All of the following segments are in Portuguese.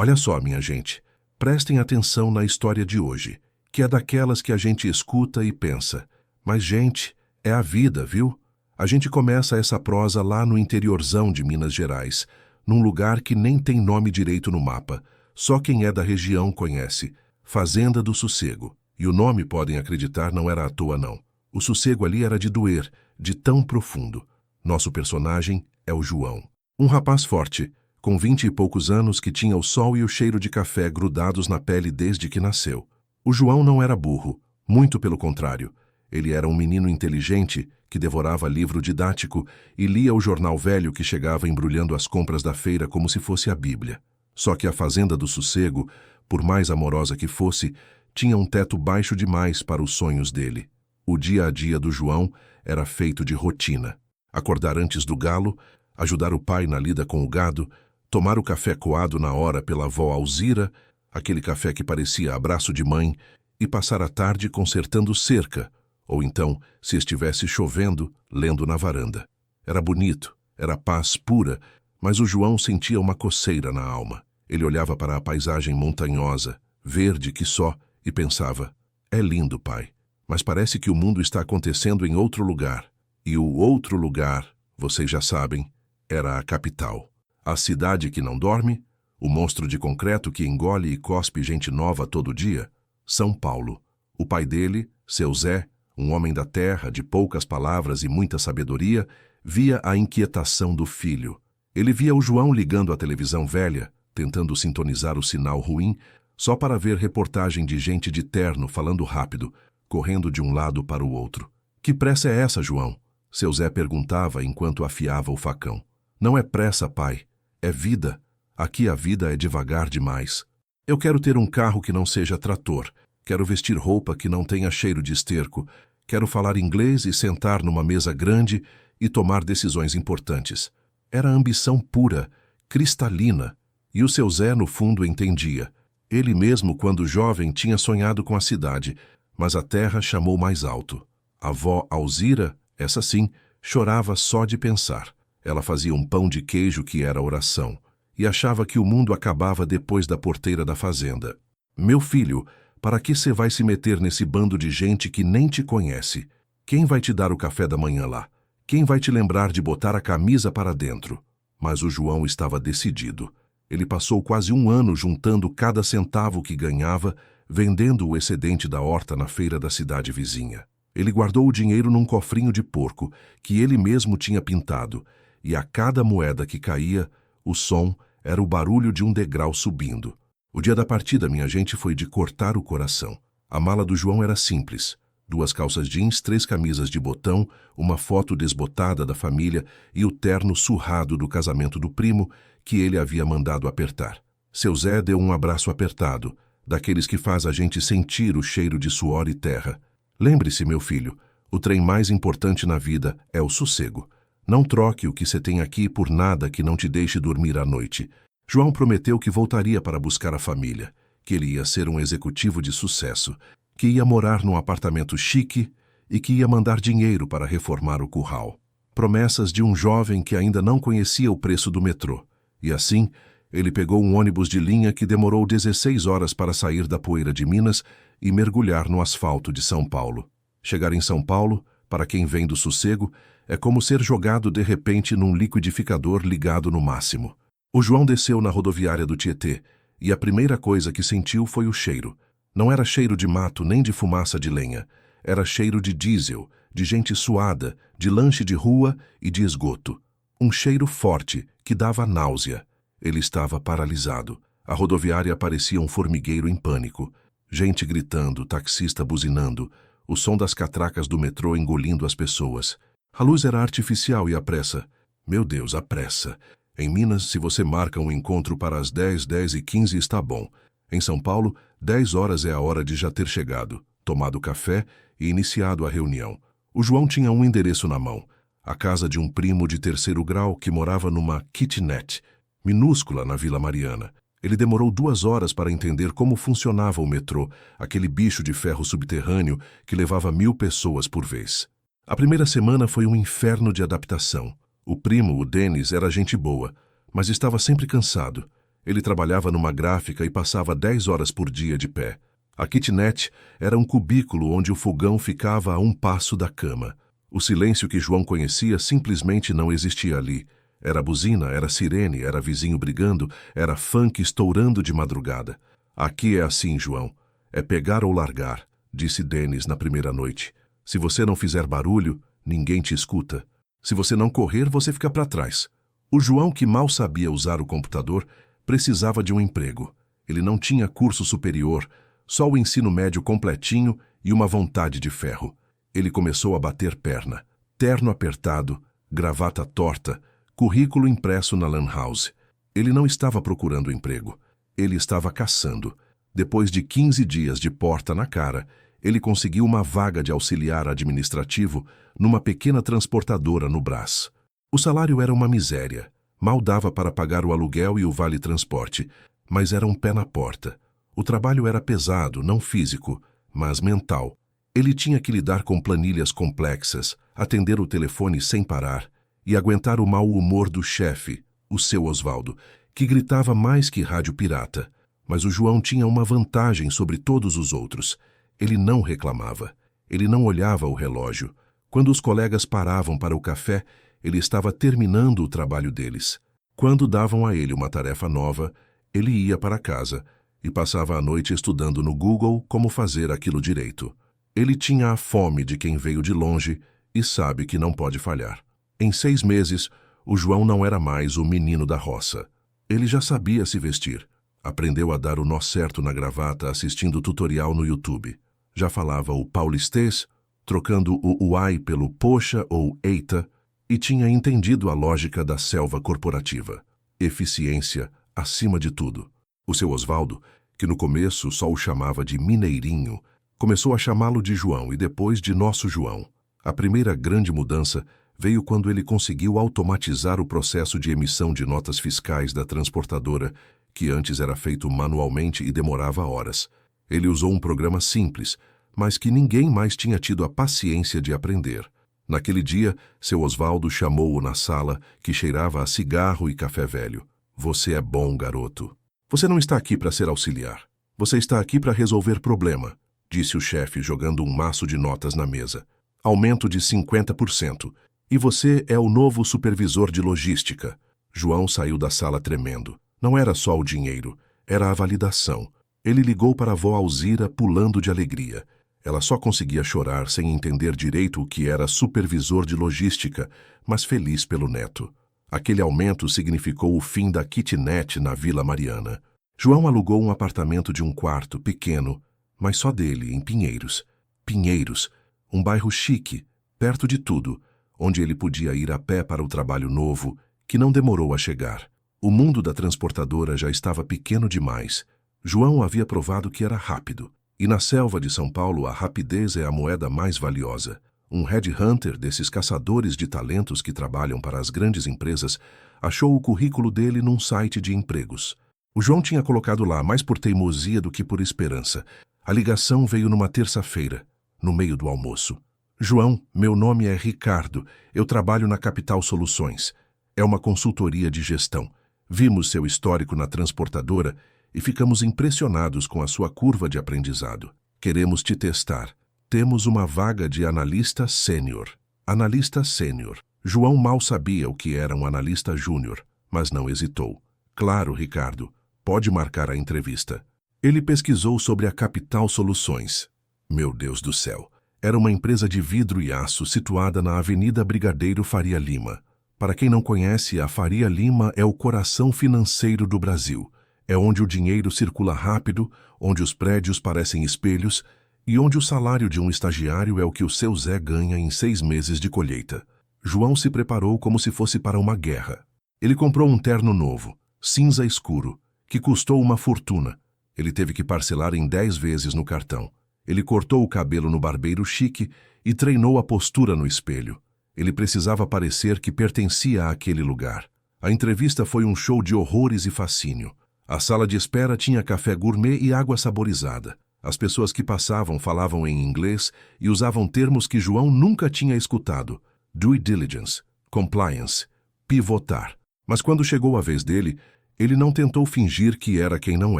Olha só, minha gente, prestem atenção na história de hoje, que é daquelas que a gente escuta e pensa. Mas, gente, é a vida, viu? A gente começa essa prosa lá no interiorzão de Minas Gerais, num lugar que nem tem nome direito no mapa. Só quem é da região conhece. Fazenda do Sossego. E o nome, podem acreditar, não era à toa, não. O sossego ali era de doer, de tão profundo. Nosso personagem é o João. Um rapaz forte, com 20 e poucos anos, que tinha o sol e o cheiro de café grudados na pele desde que nasceu. O João não era burro, muito pelo contrário. Ele era um menino inteligente que devorava livro didático e lia o jornal velho que chegava embrulhando as compras da feira como se fosse a Bíblia. Só que a Fazenda do Sossego, por mais amorosa que fosse, tinha um teto baixo demais para os sonhos dele. O dia a dia do João era feito de rotina. Acordar antes do galo, ajudar o pai na lida com o gado, tomar o café coado na hora pela avó Alzira, aquele café que parecia abraço de mãe, e passar a tarde consertando cerca, ou então, se estivesse chovendo, lendo na varanda. Era bonito, era paz pura, mas o João sentia uma coceira na alma. Ele olhava para a paisagem montanhosa, verde que só, e pensava: é lindo, pai, mas parece que o mundo está acontecendo em outro lugar. E o outro lugar, vocês já sabem, era a capital. A cidade que não dorme, o monstro de concreto que engole e cospe gente nova todo dia. São Paulo. O pai dele, seu Zé, um homem da terra, de poucas palavras e muita sabedoria, via a inquietação do filho. Ele via o João ligando a televisão velha, tentando sintonizar o sinal ruim, só para ver reportagem de gente de terno falando rápido, correndo de um lado para o outro. Que pressa é essa, João? Seu Zé perguntava enquanto afiava o facão. Não é pressa, pai. É vida. Aqui a vida é devagar demais. Eu quero ter um carro que não seja trator. Quero vestir roupa que não tenha cheiro de esterco. Quero falar inglês e sentar numa mesa grande e tomar decisões importantes. Era ambição pura, cristalina. E o seu Zé, no fundo, entendia. Ele mesmo, quando jovem, tinha sonhado com a cidade, mas a terra chamou mais alto. A avó Alzira, essa sim, chorava só de pensar. Ela fazia um pão de queijo que era oração, e achava que o mundo acabava depois da porteira da fazenda. Meu filho, para que você vai se meter nesse bando de gente que nem te conhece? Quem vai te dar o café da manhã lá? Quem vai te lembrar de botar a camisa para dentro? Mas o João estava decidido. Ele passou quase um ano juntando cada centavo que ganhava, vendendo o excedente da horta na feira da cidade vizinha. Ele guardou o dinheiro num cofrinho de porco, que ele mesmo tinha pintado, e a cada moeda que caía, o som era o barulho de um degrau subindo. O dia da partida, minha gente, foi de cortar o coração. A mala do João era simples: 2 calças jeans, 3 camisas de botão, uma foto desbotada da família e o terno surrado do casamento do primo que ele havia mandado apertar. Seu Zé deu um abraço apertado, daqueles que faz a gente sentir o cheiro de suor e terra. Lembre-se, meu filho, o trem mais importante na vida é o sossego. Não troque o que você tem aqui por nada que não te deixe dormir à noite. João prometeu que voltaria para buscar a família, que ele ia ser um executivo de sucesso, que ia morar num apartamento chique e que ia mandar dinheiro para reformar o curral. Promessas de um jovem que ainda não conhecia o preço do metrô. E assim, ele pegou um ônibus de linha que demorou 16 horas para sair da poeira de Minas e mergulhar no asfalto de São Paulo. Chegar em São Paulo, para quem vem do sossego, é como ser jogado de repente num liquidificador ligado no máximo. O João desceu na rodoviária do Tietê e a primeira coisa que sentiu foi o cheiro. Não era cheiro de mato nem de fumaça de lenha. Era cheiro de diesel, de gente suada, de lanche de rua e de esgoto. Um cheiro forte que dava náusea. Ele estava paralisado. A rodoviária parecia um formigueiro em pânico. Gente gritando, taxista buzinando, o som das catracas do metrô engolindo as pessoas. A luz era artificial e a pressa. Meu Deus, a pressa. Em Minas, se você marca um encontro para as 10, 10h15 está bom. Em São Paulo, 10 horas é a hora de já ter chegado, tomado café e iniciado a reunião. O João tinha um endereço na mão. A casa de um primo de 3º grau que morava numa kitnet, minúscula na Vila Mariana. Ele demorou 2 horas para entender como funcionava o metrô, aquele bicho de ferro subterrâneo que levava 1000 pessoas por vez. A primeira semana foi um inferno de adaptação. O primo, o Denis, era gente boa, mas estava sempre cansado. Ele trabalhava numa gráfica e passava 10 horas por dia de pé. A kitnet era um cubículo onde o fogão ficava a um passo da cama. O silêncio que João conhecia simplesmente não existia ali. Era buzina, era sirene, era vizinho brigando, era funk estourando de madrugada. Aqui é assim, João. É pegar ou largar, disse Dennis na primeira noite. Se você não fizer barulho, ninguém te escuta. Se você não correr, você fica para trás. O João, que mal sabia usar o computador, precisava de um emprego. Ele não tinha curso superior, só o ensino médio completinho e uma vontade de ferro. Ele começou a bater perna. Terno apertado, gravata torta, currículo impresso na lan house. Ele não estava procurando emprego. Ele estava caçando. Depois de 15 dias de porta na cara, ele conseguiu uma vaga de auxiliar administrativo numa pequena transportadora no Brás. O salário era uma miséria. Mal dava para pagar o aluguel e o vale-transporte, mas era um pé na porta. O trabalho era pesado, não físico, mas mental. Ele tinha que lidar com planilhas complexas, atender o telefone sem parar e aguentar o mau humor do chefe, o seu Osvaldo, que gritava mais que rádio pirata. Mas o João tinha uma vantagem sobre todos os outros. Ele não reclamava. Ele não olhava o relógio. Quando os colegas paravam para o café, ele estava terminando o trabalho deles. Quando davam a ele uma tarefa nova, ele ia para casa e passava a noite estudando no Google como fazer aquilo direito. Ele tinha a fome de quem veio de longe e sabe que não pode falhar. Em 6 meses, o João não era mais o menino da roça. Ele já sabia se vestir. Aprendeu a dar o nó certo na gravata assistindo tutorial no YouTube. Já falava o paulistês, trocando o uai pelo poxa ou eita, e tinha entendido a lógica da selva corporativa. Eficiência acima de tudo. O seu Osvaldo, que no começo só o chamava de Mineirinho, começou a chamá-lo de João e depois de Nosso João. A primeira grande mudança veio quando ele conseguiu automatizar o processo de emissão de notas fiscais da transportadora, que antes era feito manualmente e demorava horas. Ele usou um programa simples, mas que ninguém mais tinha tido a paciência de aprender. Naquele dia, seu Osvaldo chamou-o na sala, que cheirava a cigarro e café velho. Você é bom, garoto. Você não está aqui para ser auxiliar. Você está aqui para resolver problema, disse o chefe, jogando um maço de notas na mesa. Aumento de 50%. E você é o novo supervisor de logística. João saiu da sala tremendo. Não era só o dinheiro, era a validação. Ele ligou para a avó Alzira pulando de alegria. Ela só conseguia chorar sem entender direito o que era supervisor de logística, mas feliz pelo neto. Aquele aumento significou o fim da kitnet na Vila Mariana. João alugou um apartamento de um quarto, pequeno, mas só dele, em Pinheiros. Pinheiros, um bairro chique, perto de tudo, onde ele podia ir a pé para o trabalho novo, que não demorou a chegar. O mundo da transportadora já estava pequeno demais. João havia provado que era rápido. E na selva de São Paulo, a rapidez é a moeda mais valiosa. Um headhunter, desses caçadores de talentos que trabalham para as grandes empresas, achou o currículo dele num site de empregos. O João tinha colocado lá mais por teimosia do que por esperança. A ligação veio numa terça-feira, no meio do almoço. João, meu nome é Ricardo. Eu trabalho na Capital Soluções. É uma consultoria de gestão. Vimos seu histórico na transportadora e ficamos impressionados com a sua curva de aprendizado. Queremos te testar. Temos uma vaga de analista sênior. Analista sênior. João mal sabia o que era um analista júnior, mas não hesitou. Claro, Ricardo, pode marcar a entrevista. Ele pesquisou sobre a Capital Soluções. Meu Deus do céu! Era uma empresa de vidro e aço situada na Avenida Brigadeiro Faria Lima. Para quem não conhece, a Faria Lima é o coração financeiro do Brasil. É onde o dinheiro circula rápido, onde os prédios parecem espelhos e onde o salário de um estagiário é o que o seu Zé ganha em 6 meses de colheita. João se preparou como se fosse para uma guerra. Ele comprou um terno novo, cinza escuro, que custou uma fortuna. Ele teve que parcelar em 10 vezes no cartão. Ele cortou o cabelo no barbeiro chique e treinou a postura no espelho. Ele precisava parecer que pertencia àquele lugar. A entrevista foi um show de horrores e fascínio. A sala de espera tinha café gourmet e água saborizada. As pessoas que passavam falavam em inglês e usavam termos que João nunca tinha escutado. Due diligence, compliance, pivotar. Mas quando chegou a vez dele, Ele não tentou fingir que era quem não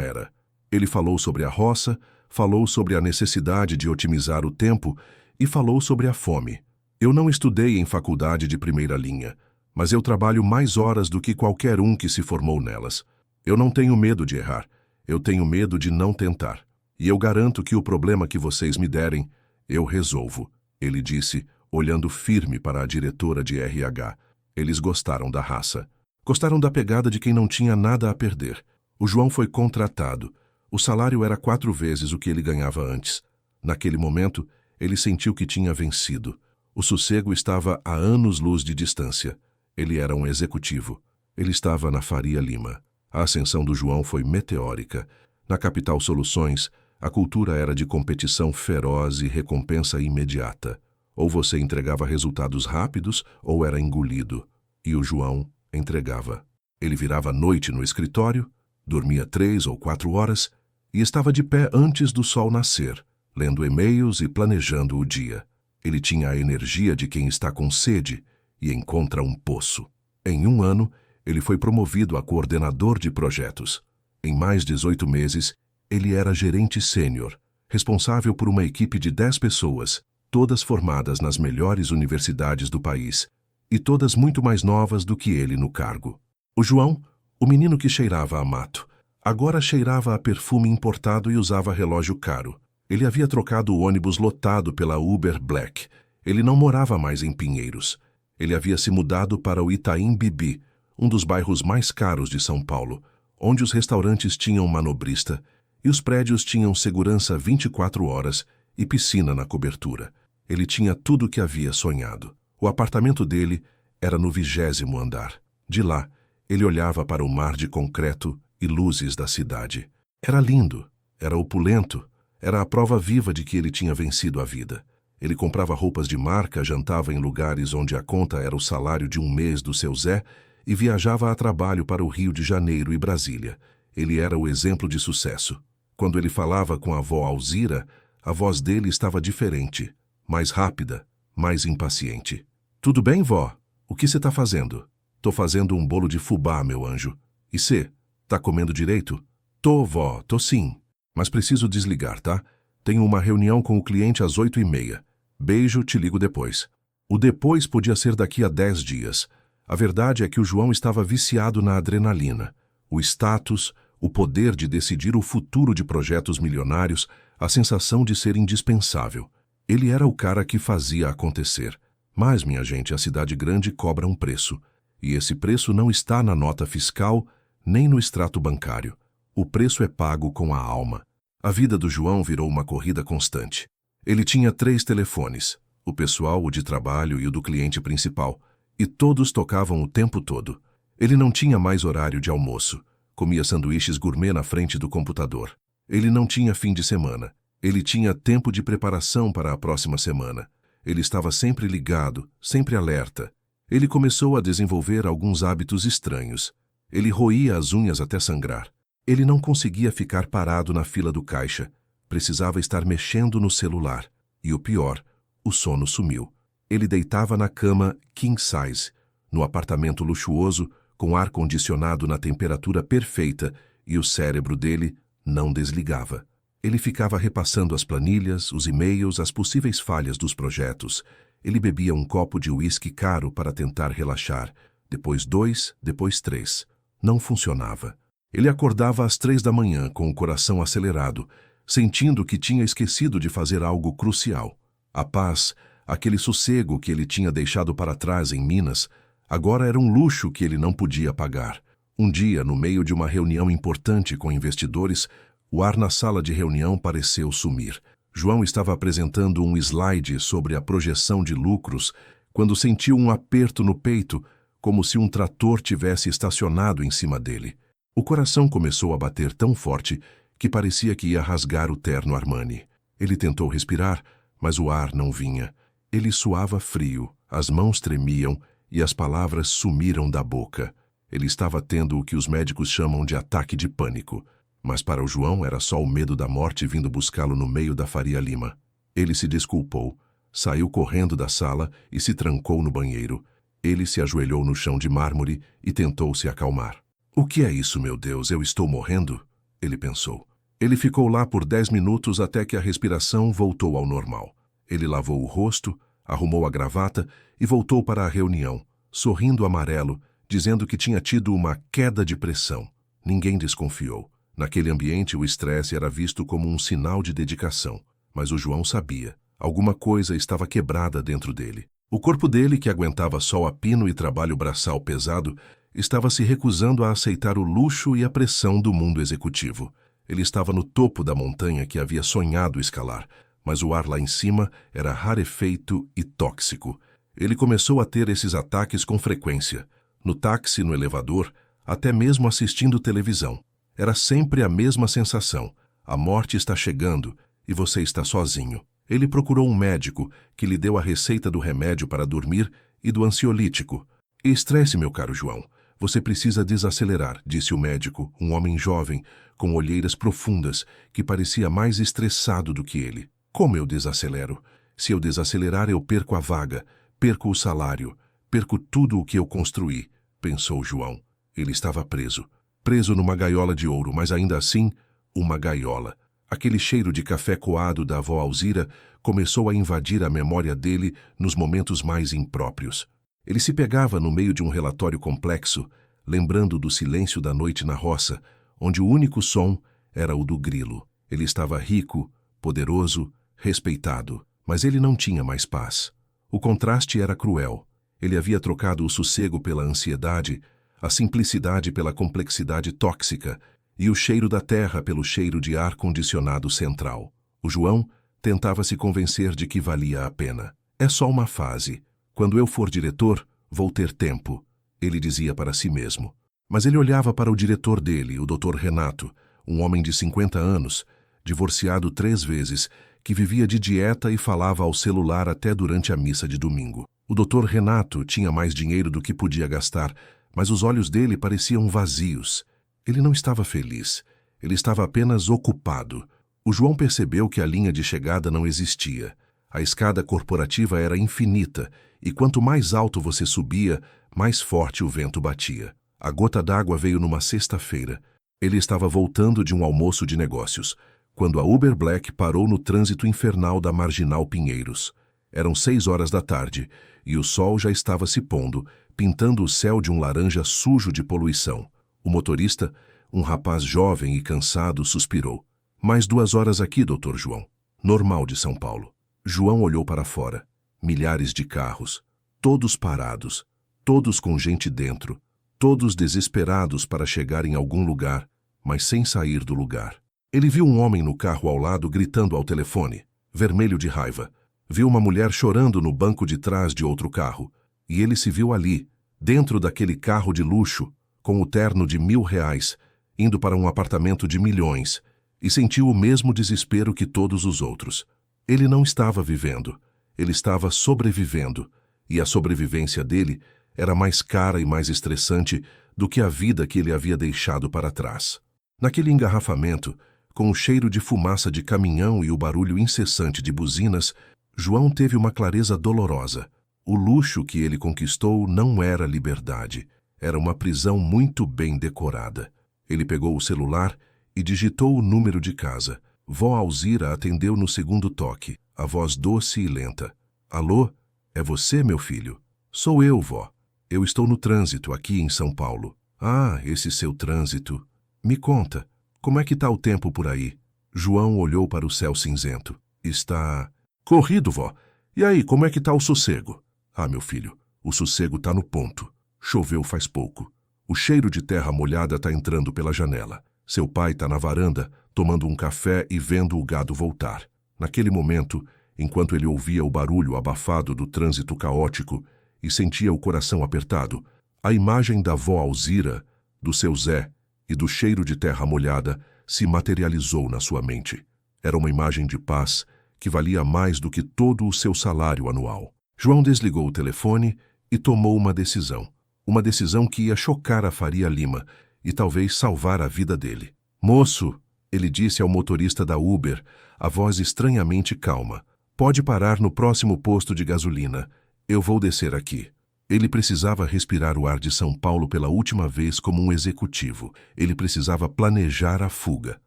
era. Ele falou sobre a roça, falou sobre a necessidade de otimizar o tempo e falou sobre a fome. Eu não estudei em faculdade de primeira linha, mas eu trabalho mais horas do que qualquer um que se formou nelas. Eu não tenho medo de errar, eu tenho medo de não tentar. E eu garanto que o problema que vocês me derem, eu resolvo, ele disse, olhando firme para a diretora de RH. Eles gostaram da raça. Gostaram da pegada de quem não tinha nada a perder. O João foi contratado. O salário era 4 vezes o que ele ganhava antes. Naquele momento, ele sentiu que tinha vencido. O sossego estava a anos-luz de distância. Ele era um executivo. Ele estava na Faria Lima. A ascensão do João foi meteórica. Na Capital Soluções, a cultura era de competição feroz e recompensa imediata. Ou você entregava resultados rápidos, ou era engolido. E o João entregava. Ele virava à noite no escritório, dormia 3 ou 4 horas e estava de pé antes do sol nascer, lendo e-mails e planejando o dia. Ele tinha a energia de quem está com sede e encontra um poço. Em 1 ano, ele foi promovido a coordenador de projetos. Em mais 18 meses, ele era gerente sênior, responsável por uma equipe de 10 pessoas, todas formadas nas melhores universidades do país, e todas muito mais novas do que ele no cargo. O João, o menino que cheirava a mato, agora cheirava a perfume importado e usava relógio caro. Ele havia trocado o ônibus lotado pela Uber Black. Ele não morava mais em Pinheiros. Ele havia se mudado para o Itaim Bibi, um dos bairros mais caros de São Paulo, onde os restaurantes tinham manobrista e os prédios tinham segurança 24 horas e piscina na cobertura. Ele tinha tudo o que havia sonhado. O apartamento dele era no 20º andar. De lá, ele olhava para o mar de concreto e luzes da cidade. Era lindo, era opulento, era a prova viva de que ele tinha vencido a vida. Ele comprava roupas de marca, jantava em lugares onde a conta era o salário de 1 mês do seu Zé e viajava a trabalho para o Rio de Janeiro e Brasília. Ele era o exemplo de sucesso. Quando ele falava com a avó Alzira, a voz dele estava diferente, mais rápida, mais impaciente. "Tudo bem, vó? O que você está fazendo?" "Tô fazendo um bolo de fubá, meu anjo." "E cê? Tá comendo direito?" "Tô, vó, tô sim. Mas preciso desligar, tá? Tenho uma reunião com o cliente às 8h30. Beijo, te ligo depois." O depois podia ser daqui a 10 dias. A verdade é que o João estava viciado na adrenalina. O status, o poder de decidir o futuro de projetos milionários, a sensação de ser indispensável. Ele era o cara que fazia acontecer. Mas, minha gente, a cidade grande cobra um preço. E esse preço não está na nota fiscal, nem no extrato bancário. O preço é pago com a alma. A vida do João virou uma corrida constante. Ele tinha 3 telefones, o pessoal, o de trabalho e o do cliente principal, e todos tocavam o tempo todo. Ele não tinha mais horário de almoço. Comia sanduíches gourmet na frente do computador. Ele não tinha fim de semana. Ele tinha tempo de preparação para a próxima semana. Ele estava sempre ligado, sempre alerta. Ele começou a desenvolver alguns hábitos estranhos. Ele roía as unhas até sangrar. Ele não conseguia ficar parado na fila do caixa. Precisava estar mexendo no celular. E o pior, o sono sumiu. Ele deitava na cama king size, no apartamento luxuoso, com ar-condicionado na temperatura perfeita, e o cérebro dele não desligava. Ele ficava repassando as planilhas, os e-mails, as possíveis falhas dos projetos. Ele bebia um copo de uísque caro para tentar relaxar. Depois 2, depois 3. Não funcionava. Ele acordava às 3 da manhã com o coração acelerado, sentindo que tinha esquecido de fazer algo crucial. A paz, aquele sossego que ele tinha deixado para trás em Minas, agora era um luxo que ele não podia pagar. Um dia, no meio de uma reunião importante com investidores, o ar na sala de reunião pareceu sumir. João estava apresentando um slide sobre a projeção de lucros quando sentiu um aperto no peito, como se um trator tivesse estacionado em cima dele. O coração começou a bater tão forte que parecia que ia rasgar o terno Armani. Ele tentou respirar, mas o ar não vinha. Ele suava frio, as mãos tremiam e as palavras sumiram da boca. Ele estava tendo o que os médicos chamam de ataque de pânico. Mas para o João era só o medo da morte vindo buscá-lo no meio da Faria Lima. Ele se desculpou, saiu correndo da sala e se trancou no banheiro. Ele se ajoelhou no chão de mármore e tentou se acalmar. O que é isso, meu Deus? Eu estou morrendo? Ele pensou. Ele ficou lá por 10 minutos até que a respiração voltou ao normal. Ele lavou o rosto, arrumou a gravata e voltou para a reunião, sorrindo amarelo, dizendo que tinha tido uma queda de pressão. Ninguém desconfiou. Naquele ambiente, o estresse era visto como um sinal de dedicação. Mas o João sabia. Alguma coisa estava quebrada dentro dele. O corpo dele, que aguentava sol a pino e trabalho braçal pesado, estava se recusando a aceitar o luxo e a pressão do mundo executivo. Ele estava no topo da montanha que havia sonhado escalar, mas o ar lá em cima era rarefeito e tóxico. Ele começou a ter esses ataques com frequência. No táxi, no elevador, até mesmo assistindo televisão. Era sempre a mesma sensação. A morte está chegando e você está sozinho. Ele procurou um médico, que lhe deu a receita do remédio para dormir e do ansiolítico. Estresse, meu caro João. Você precisa desacelerar, disse o médico, um homem jovem, com olheiras profundas, que parecia mais estressado do que ele. Como eu desacelero? Se eu desacelerar, eu perco a vaga, perco o salário, perco tudo o que eu construí, pensou João. Ele estava preso. Preso numa gaiola de ouro, mas ainda assim, uma gaiola. Aquele cheiro de café coado da avó Alzira começou a invadir a memória dele nos momentos mais impróprios. Ele se pegava no meio de um relatório complexo, lembrando do silêncio da noite na roça, onde o único som era o do grilo. Ele estava rico, poderoso, respeitado, mas ele não tinha mais paz. O contraste era cruel. Ele havia trocado o sossego pela ansiedade, a simplicidade pela complexidade tóxica e o cheiro da terra pelo cheiro de ar-condicionado central. O João tentava se convencer de que valia a pena. É só uma fase. Quando eu for diretor, vou ter tempo, ele dizia para si mesmo. Mas ele olhava para o diretor dele, o Dr. Renato, um homem de 50 anos, divorciado 3 vezes, que vivia de dieta e falava ao celular até durante a missa de domingo. O Dr. Renato tinha mais dinheiro do que podia gastar, mas os olhos dele pareciam vazios. Ele não estava feliz. Ele estava apenas ocupado. O João percebeu que a linha de chegada não existia. A escada corporativa era infinita, e quanto mais alto você subia, mais forte o vento batia. A gota d'água veio numa sexta-feira. Ele estava voltando de um almoço de negócios, quando a Uber Black parou no trânsito infernal da Marginal Pinheiros. Eram 6 horas da tarde, e o sol já estava se pondo, pintando o céu de um laranja sujo de poluição. O motorista, um rapaz jovem e cansado, suspirou. Mais 2 horas aqui, Dr. João. Normal de São Paulo. João olhou para fora. Milhares de carros, todos parados, todos com gente dentro, todos desesperados para chegar em algum lugar, mas sem sair do lugar. Ele viu um homem no carro ao lado gritando ao telefone, vermelho de raiva. Viu uma mulher chorando no banco de trás de outro carro. E ele se viu ali, dentro daquele carro de luxo, com o terno de R$1.000, indo para um apartamento de milhões, e sentiu o mesmo desespero que todos os outros. Ele não estava vivendo, ele estava sobrevivendo, e a sobrevivência dele era mais cara e mais estressante do que a vida que ele havia deixado para trás. Naquele engarrafamento, com o cheiro de fumaça de caminhão e o barulho incessante de buzinas, João teve uma clareza dolorosa. O luxo que ele conquistou não era liberdade, era uma prisão muito bem decorada. Ele pegou o celular e digitou o número de casa. Vó Alzira atendeu no segundo toque, a voz doce e lenta. Alô? É você, meu filho? Sou eu, vó. Eu estou no trânsito, aqui em São Paulo. Ah, esse seu trânsito. Me conta, como é que está o tempo por aí? João olhou para o céu cinzento. Está... corrido, vó. E aí, como é que está o sossego? Ah, meu filho, o sossego está no ponto. Choveu faz pouco. O cheiro de terra molhada está entrando pela janela. Seu pai está na varanda, tomando um café e vendo o gado voltar. Naquele momento, enquanto ele ouvia o barulho abafado do trânsito caótico e sentia o coração apertado, a imagem da vó Alzira, do seu Zé e do cheiro de terra molhada se materializou na sua mente. Era uma imagem de paz que valia mais do que todo o seu salário anual. João desligou o telefone e tomou uma decisão. Uma decisão que ia chocar a Faria Lima e talvez salvar a vida dele. Moço, ele disse ao motorista da Uber, a voz estranhamente calma. Pode parar no próximo posto de gasolina. Eu vou descer aqui. Ele precisava respirar o ar de São Paulo pela última vez como um executivo. Ele precisava planejar a fuga.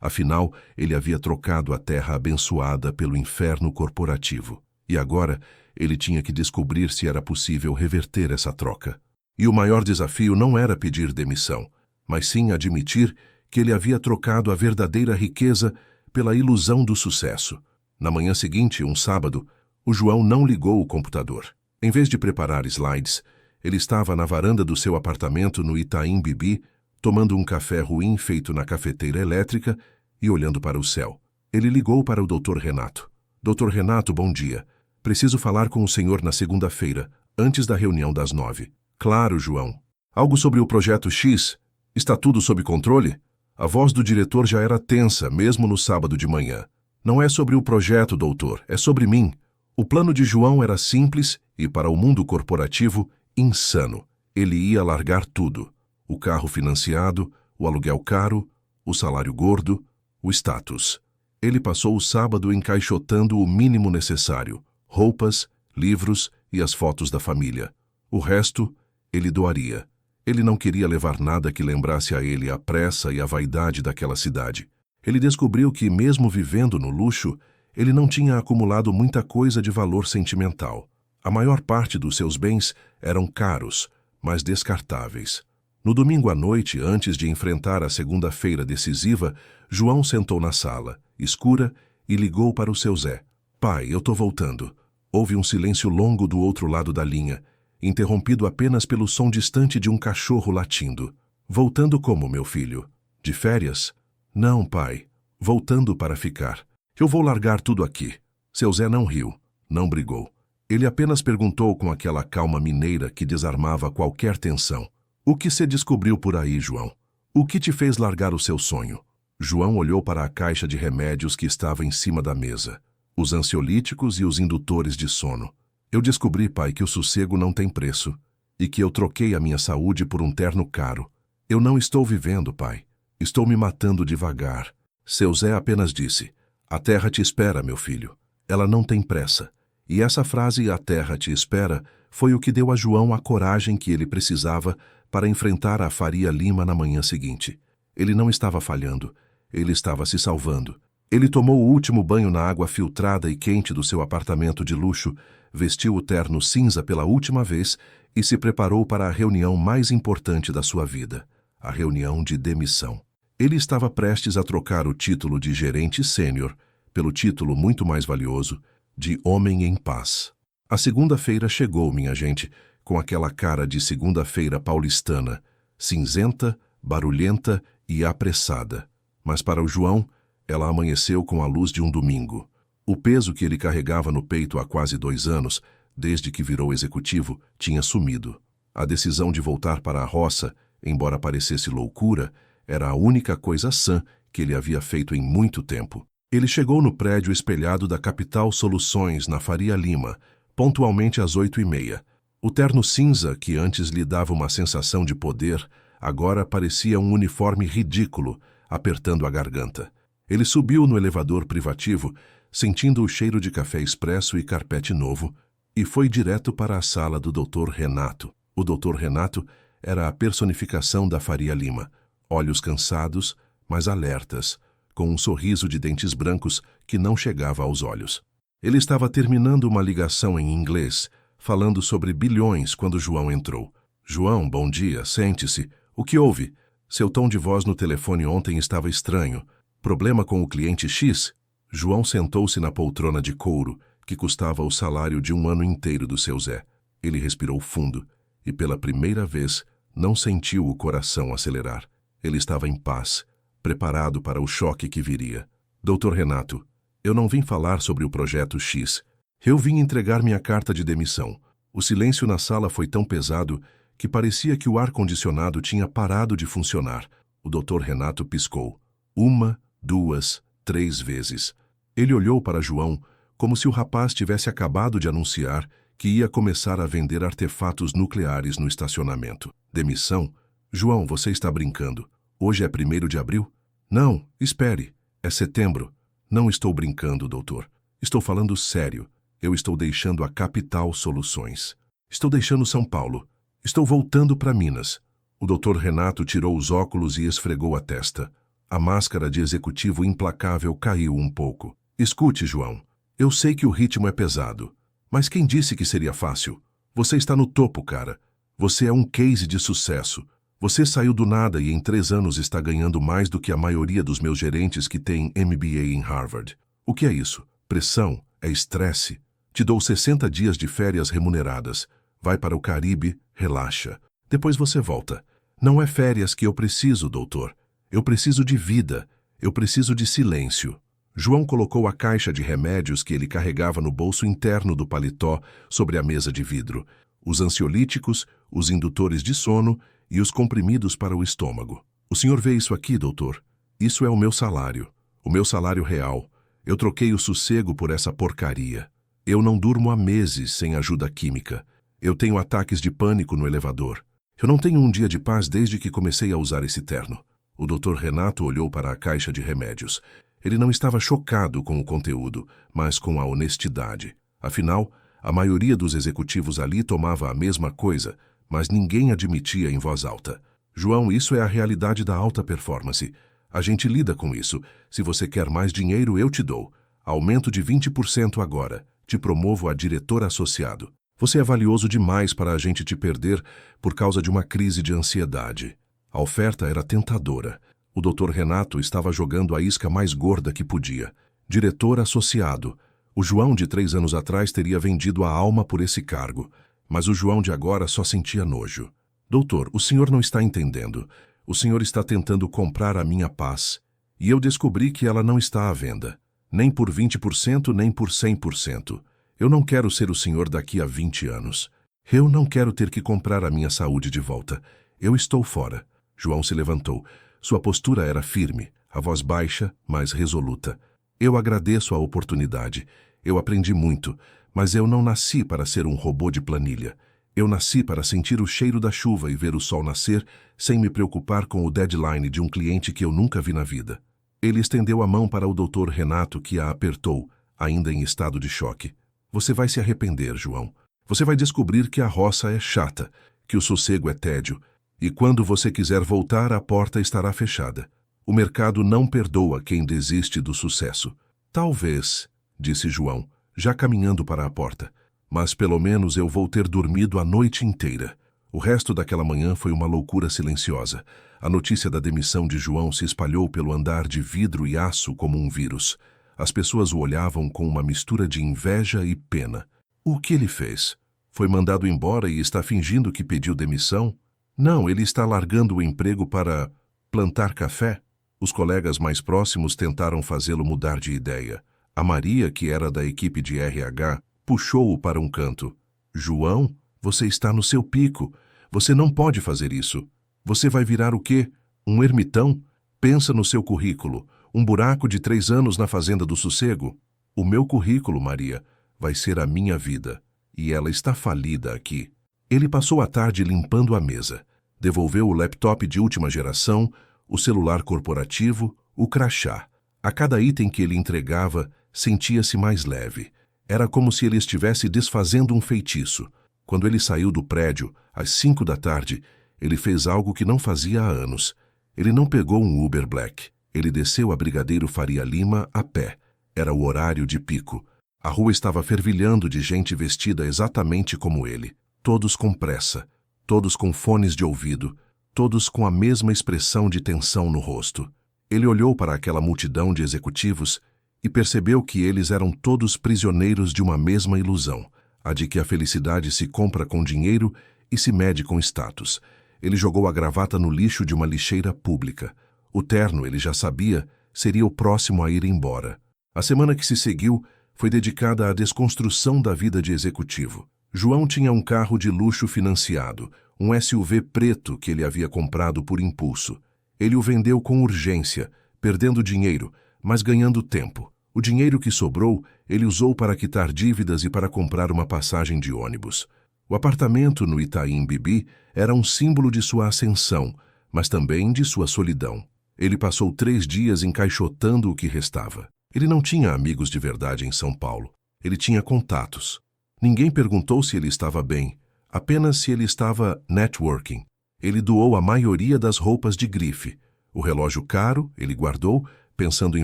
Afinal, ele havia trocado a terra abençoada pelo inferno corporativo. E agora, ele tinha que descobrir se era possível reverter essa troca. E o maior desafio não era pedir demissão, mas sim admitir que ele havia trocado a verdadeira riqueza pela ilusão do sucesso. Na manhã seguinte, um sábado, o João não ligou o computador. Em vez de preparar slides, ele estava na varanda do seu apartamento no Itaim Bibi, tomando um café ruim feito na cafeteira elétrica e olhando para o céu. Ele ligou para o Dr. Renato. Dr. Renato, bom dia. Preciso falar com o senhor na segunda-feira, antes da reunião das 9. Claro, João. Algo sobre o projeto X? Está tudo sob controle? A voz do diretor já era tensa, mesmo no sábado de manhã. Não é sobre o projeto, doutor, é sobre mim. O plano de João era simples e, para o mundo corporativo, insano. Ele ia largar tudo. O carro financiado, o aluguel caro, o salário gordo, o status. Ele passou o sábado encaixotando o mínimo necessário: roupas, livros e as fotos da família. O resto, ele doaria. Ele não queria levar nada que lembrasse a ele a pressa e a vaidade daquela cidade. Ele descobriu que, mesmo vivendo no luxo, ele não tinha acumulado muita coisa de valor sentimental. A maior parte dos seus bens eram caros, mas descartáveis. No domingo à noite, antes de enfrentar a segunda-feira decisiva, João sentou na sala, escura, e ligou para o seu Zé. Pai, eu tô voltando. Houve um silêncio longo do outro lado da linha, interrompido apenas pelo som distante de um cachorro latindo. Voltando como, meu filho? De férias? Não, pai. Voltando para ficar. Eu vou largar tudo aqui. Seu Zé não riu, não brigou. Ele apenas perguntou com aquela calma mineira que desarmava qualquer tensão. O que você descobriu por aí, João? O que te fez largar o seu sonho? João olhou para a caixa de remédios que estava em cima da mesa. Os ansiolíticos e os indutores de sono. Eu descobri, pai, que o sossego não tem preço e que eu troquei a minha saúde por um terno caro. Eu não estou vivendo, pai. Estou me matando devagar. Seu Zé apenas disse: a terra te espera, meu filho. Ela não tem pressa. E essa frase, a terra te espera, foi o que deu a João a coragem que ele precisava para enfrentar a Faria Lima na manhã seguinte. Ele não estava falhando. Ele estava se salvando. Ele tomou o último banho na água filtrada e quente do seu apartamento de luxo, vestiu o terno cinza pela última vez e se preparou para a reunião mais importante da sua vida, a reunião de demissão. Ele estava prestes a trocar o título de gerente sênior pelo título muito mais valioso de homem em paz. A segunda-feira chegou, minha gente, com aquela cara de segunda-feira paulistana, cinzenta, barulhenta e apressada. Mas para o João, ela amanheceu com a luz de um domingo. O peso que ele carregava no peito há quase 2 anos, desde que virou executivo, tinha sumido. A decisão de voltar para a roça, embora parecesse loucura, era a única coisa sã que ele havia feito em muito tempo. Ele chegou no prédio espelhado da Capital Soluções, na Faria Lima, pontualmente às 8h30. O terno cinza, que antes lhe dava uma sensação de poder, agora parecia um uniforme ridículo, apertando a garganta. Ele subiu no elevador privativo, sentindo o cheiro de café expresso e carpete novo, e foi direto para a sala do Dr. Renato. O Dr. Renato era a personificação da Faria Lima. Olhos cansados, mas alertas, com um sorriso de dentes brancos que não chegava aos olhos. Ele estava terminando uma ligação em inglês, falando sobre bilhões quando João entrou. João, bom dia, sente-se. O que houve? Seu tom de voz no telefone ontem estava estranho. Problema com o cliente X? João sentou-se na poltrona de couro, que custava o salário de um ano inteiro do seu Zé. Ele respirou fundo e, pela primeira vez, não sentiu o coração acelerar. Ele estava em paz, preparado para o choque que viria. Dr. Renato, eu não vim falar sobre o projeto X. Eu vim entregar minha carta de demissão. O silêncio na sala foi tão pesado que parecia que o ar-condicionado tinha parado de funcionar. O Dr. Renato piscou. 1, 2, 3 vezes. Ele olhou para João como se o rapaz tivesse acabado de anunciar que ia começar a vender artefatos nucleares no estacionamento. Demissão? João, você está brincando. Hoje é 1º de abril? Não, espere. É setembro. Não estou brincando, doutor. Estou falando sério. Eu estou deixando a Capital Soluções. Estou deixando São Paulo. Estou voltando para Minas. O Dr. Renato tirou os óculos e esfregou a testa. A máscara de executivo implacável caiu um pouco. Escute, João. Eu sei que o ritmo é pesado. Mas quem disse que seria fácil? Você está no topo, cara. Você é um case de sucesso. Você saiu do nada e em 3 anos está ganhando mais do que a maioria dos meus gerentes que têm MBA em Harvard. O que é isso? Pressão? É estresse? Te dou 60 dias de férias remuneradas. Vai para o Caribe, relaxa. Depois você volta. Não é férias que eu preciso, doutor. Eu preciso de vida. Eu preciso de silêncio. João colocou a caixa de remédios que ele carregava no bolso interno do paletó sobre a mesa de vidro. Os ansiolíticos, os indutores de sono e os comprimidos para o estômago. O senhor vê isso aqui, doutor? Isso é o meu salário real. Eu troquei o sossego por essa porcaria. Eu não durmo há meses sem ajuda química. Eu tenho ataques de pânico no elevador. Eu não tenho um dia de paz desde que comecei a usar esse terno. O Dr. Renato olhou para a caixa de remédios. Ele não estava chocado com o conteúdo, mas com a honestidade. Afinal, a maioria dos executivos ali tomava a mesma coisa, mas ninguém admitia em voz alta. João, isso é a realidade da alta performance. A gente lida com isso. Se você quer mais dinheiro, eu te dou. Aumento de 20% agora. Te promovo a diretor associado. Você é valioso demais para a gente te perder por causa de uma crise de ansiedade. A oferta era tentadora. O Dr. Renato estava jogando a isca mais gorda que podia. Diretor associado. O João de 3 anos atrás teria vendido a alma por esse cargo, mas o João de agora só sentia nojo. Doutor, o senhor não está entendendo. O senhor está tentando comprar a minha paz. E eu descobri que ela não está à venda. Nem por 20%, nem por 100%. Eu não quero ser o senhor daqui a 20 anos. Eu não quero ter que comprar a minha saúde de volta. Eu estou fora. João se levantou. Sua postura era firme, a voz baixa, mas resoluta. Eu agradeço a oportunidade. Eu aprendi muito, mas eu não nasci para ser um robô de planilha. Eu nasci para sentir o cheiro da chuva e ver o sol nascer sem me preocupar com o deadline de um cliente que eu nunca vi na vida. Ele estendeu a mão para o Dr. Renato, que a apertou, ainda em estado de choque. Você vai se arrepender, João. Você vai descobrir que a roça é chata, que o sossego é tédio, e quando você quiser voltar, a porta estará fechada. O mercado não perdoa quem desiste do sucesso. Talvez, disse João, já caminhando para a porta, mas pelo menos eu vou ter dormido a noite inteira. O resto daquela manhã foi uma loucura silenciosa. A notícia da demissão de João se espalhou pelo andar de vidro e aço como um vírus. As pessoas o olhavam com uma mistura de inveja e pena. O que ele fez? Foi mandado embora e está fingindo que pediu demissão? Não, ele está largando o emprego para plantar café. Os colegas mais próximos tentaram fazê-lo mudar de ideia. A Maria, que era da equipe de RH, puxou-o para um canto. João, você está no seu pico. Você não pode fazer isso. Você vai virar o quê? Um ermitão? Pensa no seu currículo. Um buraco de 3 anos na Fazenda do Sossego? O meu currículo, Maria, vai ser a minha vida. E ela está falida aqui. Ele passou a tarde limpando a mesa. Devolveu o laptop de última geração, o celular corporativo, o crachá. A cada item que ele entregava, sentia-se mais leve. Era como se ele estivesse desfazendo um feitiço. Quando ele saiu do prédio, às 5 da tarde, ele fez algo que não fazia há anos. Ele não pegou um Uber Black. Ele desceu a Brigadeiro Faria Lima a pé. Era o horário de pico. A rua estava fervilhando de gente vestida exatamente como ele. Todos com pressa, todos com fones de ouvido, todos com a mesma expressão de tensão no rosto. Ele olhou para aquela multidão de executivos e percebeu que eles eram todos prisioneiros de uma mesma ilusão, a de que a felicidade se compra com dinheiro e se mede com status. Ele jogou a gravata no lixo de uma lixeira pública. O terno, ele já sabia, seria o próximo a ir embora. A semana que se seguiu foi dedicada à desconstrução da vida de executivo. João tinha um carro de luxo financiado, um SUV preto que ele havia comprado por impulso. Ele o vendeu com urgência, perdendo dinheiro, mas ganhando tempo. O dinheiro que sobrou, ele usou para quitar dívidas e para comprar uma passagem de ônibus. O apartamento no Itaim Bibi era um símbolo de sua ascensão, mas também de sua solidão. Ele passou 3 dias encaixotando o que restava. Ele não tinha amigos de verdade em São Paulo. Ele tinha contatos. Ninguém perguntou se ele estava bem. Apenas se ele estava networking. Ele doou a maioria das roupas de grife. O relógio caro ele guardou, pensando em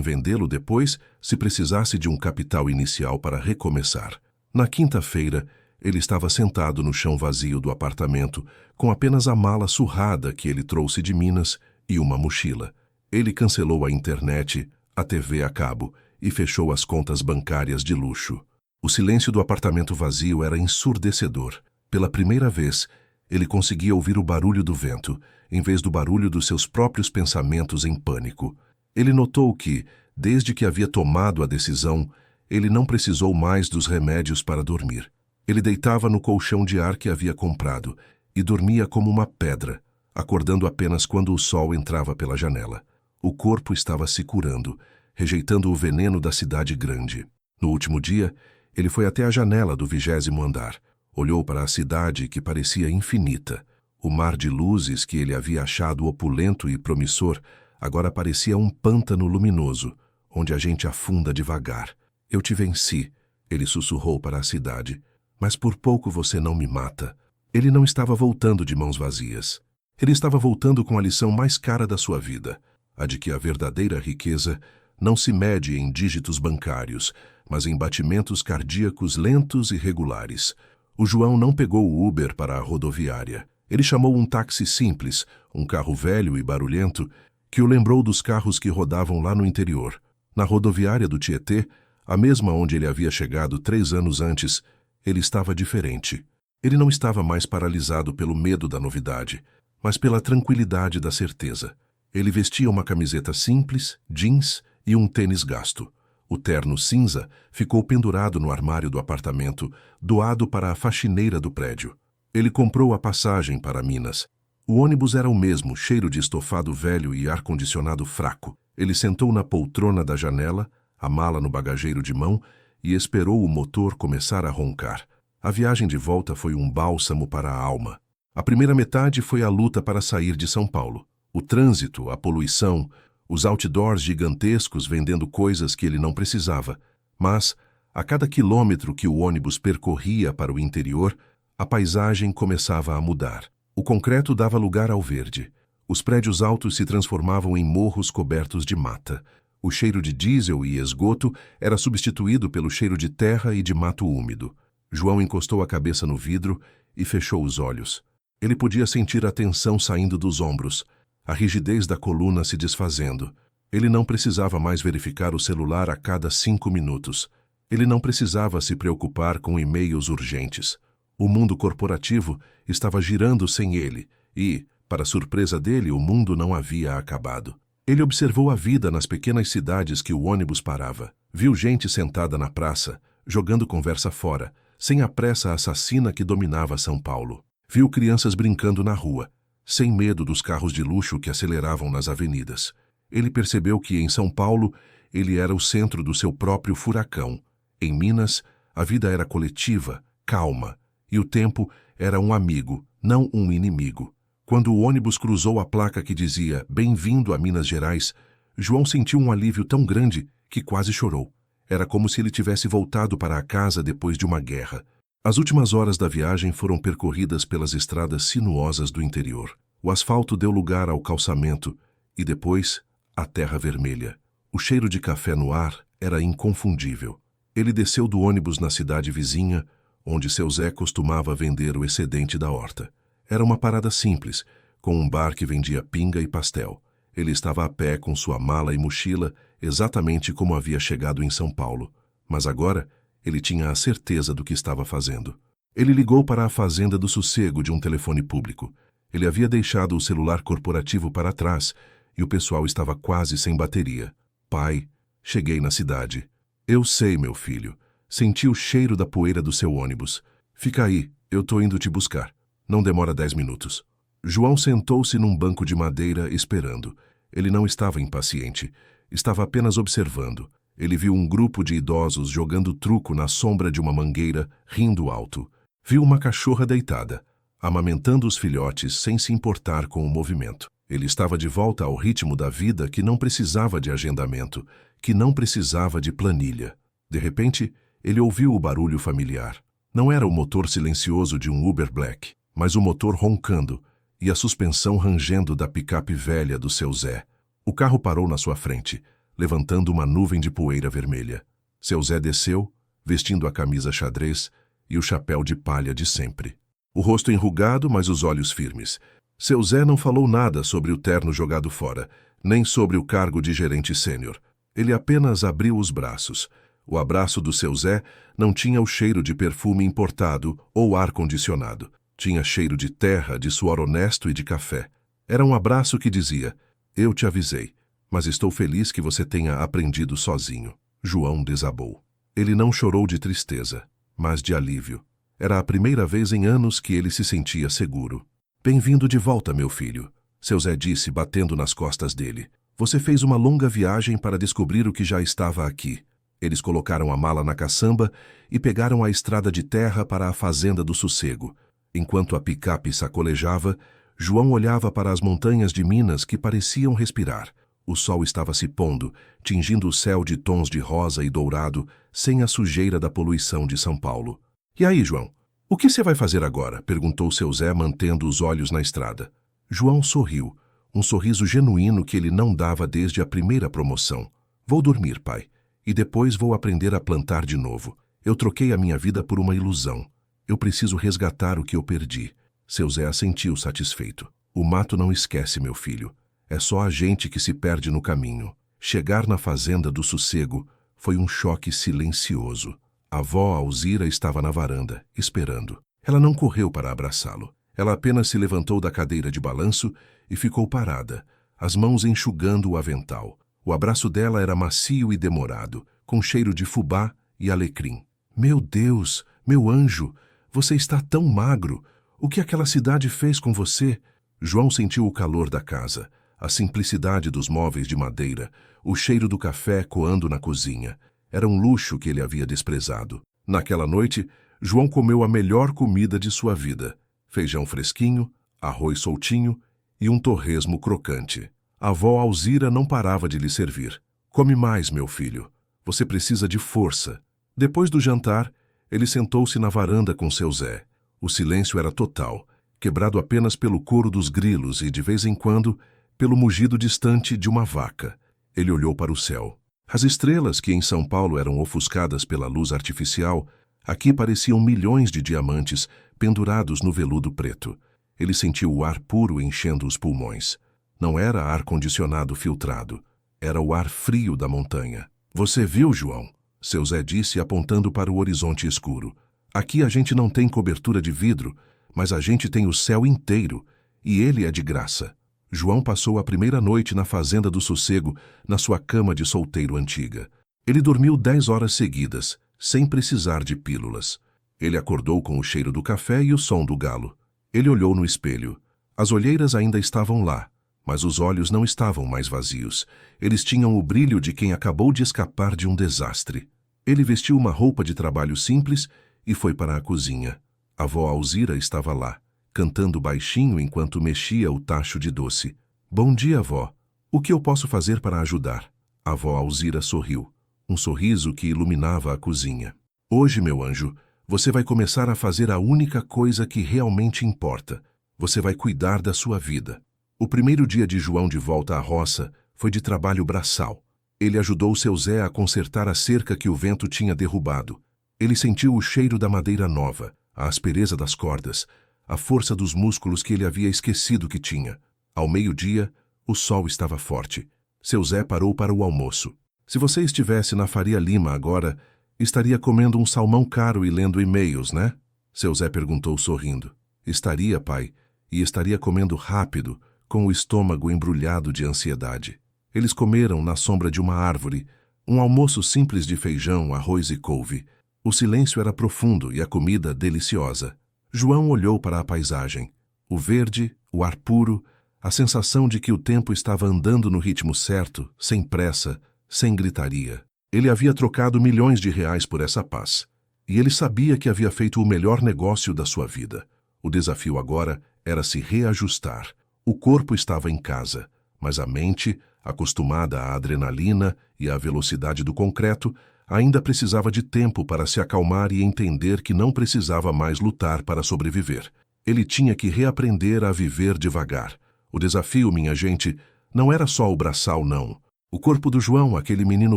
vendê-lo depois, se precisasse de um capital inicial para recomeçar. Na quinta-feira, ele estava sentado no chão vazio do apartamento, com apenas a mala surrada que ele trouxe de Minas e uma mochila. Ele cancelou a internet, a TV a cabo e fechou as contas bancárias de luxo. O silêncio do apartamento vazio era ensurdecedor. Pela primeira vez, ele conseguia ouvir o barulho do vento, em vez do barulho dos seus próprios pensamentos em pânico. Ele notou que, desde que havia tomado a decisão, ele não precisou mais dos remédios para dormir. Ele deitava no colchão de ar que havia comprado e dormia como uma pedra, acordando apenas quando o sol entrava pela janela. O corpo estava se curando, rejeitando o veneno da cidade grande. No último dia, ele foi até a janela do 20º andar. Olhou para a cidade que parecia infinita. O mar de luzes que ele havia achado opulento e promissor agora parecia um pântano luminoso, onde a gente afunda devagar. Eu te venci, ele sussurrou para a cidade, mas por pouco você não me mata. Ele não estava voltando de mãos vazias. Ele estava voltando com a lição mais cara da sua vida, a de que a verdadeira riqueza não se mede em dígitos bancários, mas em batimentos cardíacos lentos e regulares. O João não pegou o Uber para a rodoviária. Ele chamou um táxi simples, um carro velho e barulhento, que o lembrou dos carros que rodavam lá no interior. Na rodoviária do Tietê, a mesma onde ele havia chegado 3 anos antes, ele estava diferente. Ele não estava mais paralisado pelo medo da novidade, mas pela tranquilidade da certeza. Ele vestia uma camiseta simples, jeans e um tênis gasto. O terno cinza ficou pendurado no armário do apartamento, doado para a faxineira do prédio. Ele comprou a passagem para Minas. O ônibus era o mesmo, cheiro de estofado velho e ar-condicionado fraco. Ele sentou na poltrona da janela, a mala no bagageiro de mão, e esperou o motor começar a roncar. A viagem de volta foi um bálsamo para a alma. A primeira metade foi a luta para sair de São Paulo. O trânsito, a poluição, os outdoors gigantescos vendendo coisas que ele não precisava. Mas, a cada quilômetro que o ônibus percorria para o interior, a paisagem começava a mudar. O concreto dava lugar ao verde. Os prédios altos se transformavam em morros cobertos de mata. O cheiro de diesel e esgoto era substituído pelo cheiro de terra e de mato úmido. João encostou a cabeça no vidro e fechou os olhos. Ele podia sentir a tensão saindo dos ombros, a rigidez da coluna se desfazendo. Ele não precisava mais verificar o celular a cada 5 minutos. Ele não precisava se preocupar com e-mails urgentes. O mundo corporativo estava girando sem ele e, para surpresa dele, o mundo não havia acabado. Ele observou a vida nas pequenas cidades que o ônibus parava. Viu gente sentada na praça, jogando conversa fora, sem a pressa assassina que dominava São Paulo. Viu crianças brincando na rua, sem medo dos carros de luxo que aceleravam nas avenidas. Ele percebeu que, em São Paulo, ele era o centro do seu próprio furacão. Em Minas, a vida era coletiva, calma, e o tempo era um amigo, não um inimigo. Quando o ônibus cruzou a placa que dizia "Bem-vindo a Minas Gerais", João sentiu um alívio tão grande que quase chorou. Era como se ele tivesse voltado para a casa depois de uma guerra. As últimas horas da viagem foram percorridas pelas estradas sinuosas do interior. O asfalto deu lugar ao calçamento e depois à terra vermelha. O cheiro de café no ar era inconfundível. Ele desceu do ônibus na cidade vizinha, onde seu Zé costumava vender o excedente da horta. Era uma parada simples, com um bar que vendia pinga e pastel. Ele estava a pé com sua mala e mochila, exatamente como havia chegado em São Paulo. Mas agora, ele tinha a certeza do que estava fazendo. Ele ligou para a Fazenda do Sossego de um telefone público. Ele havia deixado o celular corporativo para trás e o pessoal estava quase sem bateria. "Pai, cheguei na cidade." "Eu sei, meu filho. Senti o cheiro da poeira do seu ônibus. Fica aí, eu tô indo te buscar. Não demora 10 minutos." João sentou-se num banco de madeira esperando. Ele não estava impaciente. Estava apenas observando. Ele viu um grupo de idosos jogando truco na sombra de uma mangueira, rindo alto. Viu uma cachorra deitada, amamentando os filhotes sem se importar com o movimento. Ele estava de volta ao ritmo da vida que não precisava de agendamento, que não precisava de planilha. De repente, ele ouviu o barulho familiar. Não era o motor silencioso de um Uber Black, mas o motor roncando e a suspensão rangendo da picape velha do seu Zé. O carro parou na sua frente, levantando uma nuvem de poeira vermelha. Seu Zé desceu, vestindo a camisa xadrez e o chapéu de palha de sempre. O rosto enrugado, mas os olhos firmes. Seu Zé não falou nada sobre o terno jogado fora, nem sobre o cargo de gerente sênior. Ele apenas abriu os braços. O abraço do seu Zé não tinha o cheiro de perfume importado ou ar-condicionado. Tinha cheiro de terra, de suor honesto e de café. Era um abraço que dizia: eu te avisei, mas estou feliz que você tenha aprendido sozinho. João desabou. Ele não chorou de tristeza, mas de alívio. Era a primeira vez em anos que ele se sentia seguro. Bem-vindo de volta, meu filho, seu Zé disse, batendo nas costas dele. Você fez uma longa viagem para descobrir o que já estava aqui. Eles colocaram a mala na caçamba e pegaram a estrada de terra para a Fazenda do Sossego. Enquanto a picape sacolejava, João olhava para as montanhas de Minas que pareciam respirar. O sol estava se pondo, tingindo o céu de tons de rosa e dourado, sem a sujeira da poluição de São Paulo. E aí, João? O que você vai fazer agora? Perguntou seu Zé, mantendo os olhos na estrada. João sorriu, um sorriso genuíno que ele não dava desde a primeira promoção. Vou dormir, pai, e depois vou aprender a plantar de novo. Eu troquei a minha vida por uma ilusão. Eu preciso resgatar o que eu perdi. Seu Zé assentiu satisfeito. O mato não esquece, meu filho. É só a gente que se perde no caminho. Chegar na Fazenda do Sossego foi um choque silencioso. A avó Alzira estava na varanda, esperando. Ela não correu para abraçá-lo. Ela apenas se levantou da cadeira de balanço e ficou parada, as mãos enxugando o avental. O abraço dela era macio e demorado, com cheiro de fubá e alecrim. Meu Deus, meu anjo, você está tão magro. O que aquela cidade fez com você? João sentiu o calor da casa, a simplicidade dos móveis de madeira, o cheiro do café coando na cozinha. Era um luxo que ele havia desprezado. Naquela noite, João comeu a melhor comida de sua vida. Feijão fresquinho, arroz soltinho e um torresmo crocante. A avó Alzira não parava de lhe servir. Come mais, meu filho. Você precisa de força. Depois do jantar, ele sentou-se na varanda com seu Zé. O silêncio era total, quebrado apenas pelo coro dos grilos e, de vez em quando, pelo mugido distante de uma vaca. Ele olhou para o céu. As estrelas, que em São Paulo eram ofuscadas pela luz artificial, aqui pareciam milhões de diamantes pendurados no veludo preto. Ele sentiu o ar puro enchendo os pulmões. Não era ar-condicionado filtrado. Era o ar frio da montanha. Você viu, João? Seu Zé disse, apontando para o horizonte escuro. Aqui a gente não tem cobertura de vidro, mas a gente tem o céu inteiro, e ele é de graça. João passou a primeira noite na Fazenda do Sossego, na sua cama de solteiro antiga. Ele dormiu 10 horas seguidas, sem precisar de pílulas. Ele acordou com o cheiro do café e o som do galo. Ele olhou no espelho. As olheiras ainda estavam lá, mas os olhos não estavam mais vazios. Eles tinham o brilho de quem acabou de escapar de um desastre. Ele vestiu uma roupa de trabalho simples e foi para a cozinha. A avó Alzira estava lá, cantando baixinho enquanto mexia o tacho de doce. Bom dia, avó. O que eu posso fazer para ajudar? A avó Alzira sorriu, um sorriso que iluminava a cozinha. Hoje, meu anjo, você vai começar a fazer a única coisa que realmente importa. Você vai cuidar da sua vida. O primeiro dia de João de volta à roça foi de trabalho braçal. Ele ajudou seu Zé a consertar a cerca que o vento tinha derrubado. Ele sentiu o cheiro da madeira nova, a aspereza das cordas, a força dos músculos que ele havia esquecido que tinha. Ao meio-dia, o sol estava forte. Seu Zé parou para o almoço. Se você estivesse na Faria Lima agora, estaria comendo um salmão caro e lendo e-mails, né? Seu Zé perguntou sorrindo. Estaria, pai, e estaria comendo rápido, com o estômago embrulhado de ansiedade. Eles comeram na sombra de uma árvore, um almoço simples de feijão, arroz e couve. O silêncio era profundo e a comida deliciosa. João olhou para a paisagem. O verde, o ar puro, a sensação de que o tempo estava andando no ritmo certo, sem pressa, sem gritaria. Ele havia trocado milhões de reais por essa paz. E ele sabia que havia feito o melhor negócio da sua vida. O desafio agora era se reajustar. O corpo estava em casa, mas a mente, acostumada à adrenalina e à velocidade do concreto, Ainda precisava de tempo para se acalmar e entender que não precisava mais lutar para sobreviver. Ele tinha que reaprender a viver devagar. O desafio, minha gente, não era só o braçal, não. O corpo do João, aquele menino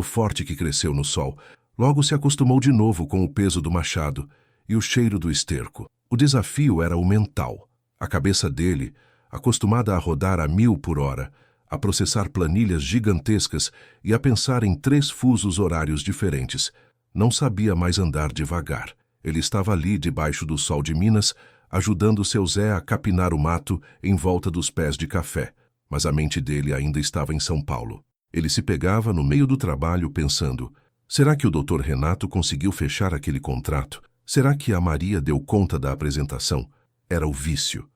forte que cresceu no sol, logo se acostumou de novo com o peso do machado e o cheiro do esterco. O desafio era o mental. A cabeça dele, acostumada a rodar a 1000 por hora, a processar planilhas gigantescas e a pensar em 3 fusos horários diferentes, não sabia mais andar devagar. Ele estava ali, debaixo do sol de Minas, ajudando seu Zé a capinar o mato em volta dos pés de café, mas a mente dele ainda estava em São Paulo. Ele se pegava no meio do trabalho pensando: será que o Dr. Renato conseguiu fechar aquele contrato? Será que a Maria deu conta da apresentação? Era o vício